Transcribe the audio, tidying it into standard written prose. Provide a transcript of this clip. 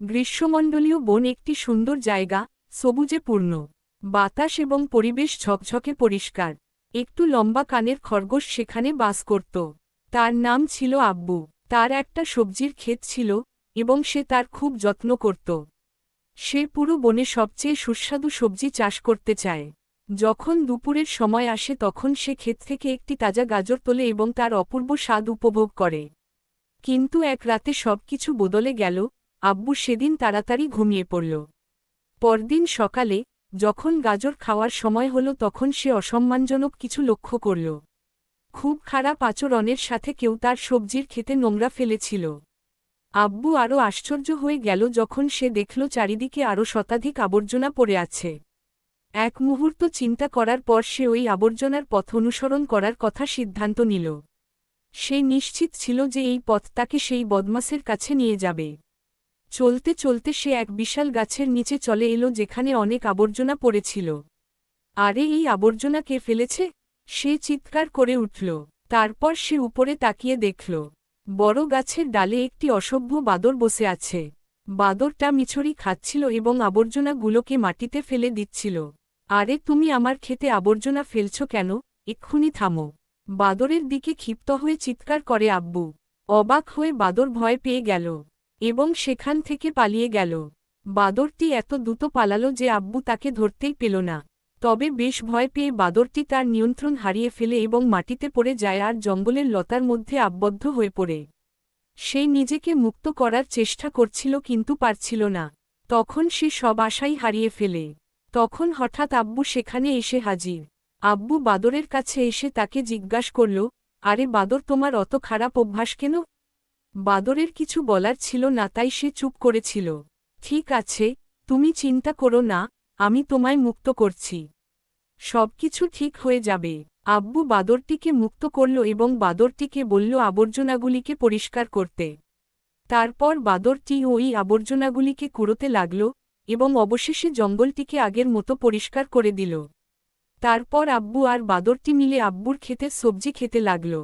গ্রীষ্মমণ্ডলীয় বন একটি সুন্দর জায়গা, সবুজে পূর্ণ। বাতাস এবং পরিবেশ ঝকঝকে পরিষ্কার। একটু লম্বা কানের খরগোশ সেখানে বাস করত। তার নাম ছিল আব্বু। তার একটা সবজির ক্ষেত ছিল, এবং সে তার খুব যত্ন করত। সে পুরো বনে সবচেয়ে সুস্বাদু সবজি চাষ করতে চায়। যখন দুপুরের সময় আসে তখন সে ক্ষেত থেকে একটি তাজা গাজর তোলে এবং তার অপূর্ব স্বাদ উপভোগ করে। কিন্তু এক রাতে সবকিছু বদলে গেল। আব্বু সেদিন তাড়াতাড়ি ঘুমিয়ে পড়ল। পরদিন সকালে, যখন গাজর খাওয়ার সময় হল তখন সে অসম্মানজনক কিছু লক্ষ্য করল। খুব খারাপ আচরণের সাথে কেউ তার সবজির ক্ষেতে নোংরা ফেলেছিল। আব্বু আরও আশ্চর্য হয়ে গেল যখন সে দেখল চারিদিকে আরও শতাধিক আবর্জনা পড়ে আছে। এক মুহূর্ত চিন্তা করার পর সে ওই আবর্জনার পথ অনুসরণ করার কথা সিদ্ধান্ত নিল। সে নিশ্চিত ছিল যে এই পথ তাকে সেই বদমাসের কাছে নিয়ে যাবে। চলতে চলতে সে এক বিশাল গাছের নিচে চলে এলো যেখানে অনেক আবর্জনা পড়েছিল। আরে এই আবর্জনা কে ফেলেছে? সে চিৎকার করে উঠল। তারপর সে উপরে তাকিয়ে দেখল, বড় গাছের ডালে একটি অসভ্য বাদর বসে আছে। বাদরটা মিছরি খাচ্ছিল এবং আবর্জনাগুলোকে মাটিতে ফেলে দিচ্ছিল। আরে তুমি আমার ক্ষেতে আবর্জনা ফেলছ কেন? এক্ষুনি থামো! বাদরের দিকে ক্ষিপ্ত হয়ে চিৎকার করে আব্বু। অবাক হয়ে বাদর ভয় পেয়ে গেল এবং সেখান থেকে পালিয়ে গেল। বাদরটি এত দ্রুত পালালো যে আব্বু তাকে ধরতেই পেল না। তবে বেশ ভয় পেয়ে বাদরটি তার নিয়ন্ত্রণ হারিয়ে ফেলে এবং মাটিতে পড়ে যায় আর জঙ্গলের লতার মধ্যে আবদ্ধ হয়ে পড়ে। সে নিজেকে মুক্ত করার চেষ্টা করছিল কিন্তু পারছিল না। তখন সে সব আশাই হারিয়ে ফেলে। তখন হঠাৎ আব্বু সেখানে এসে হাজির। আব্বু বাদরের কাছে এসে তাকে জিজ্ঞাসা করল, আরে বাদর, তোমার অত খারাপ অভ্যাস কেন? বাদরের কিছু বলার ছিল না, তাই সে চুপ করেছিল। ঠিক আছে, তুমি চিন্তা করো না, আমি তোমায় মুক্ত করছি। সবকিছু ঠিক হয়ে যাবে। আব্বু বাদরটিকে মুক্ত করল এবং বাদরটিকে বলল আবর্জনাগুলিকে পরিষ্কার করতে। তারপর বাদরটি ওই আবর্জনাগুলিকে কুড়োতে লাগল এবং অবশেষে জঙ্গলটিকে আগের মতো পরিষ্কার করে দিল। তারপর আব্বু আর বাদরটি মিলে আব্বুর ক্ষেতের সবজি খেতে লাগল।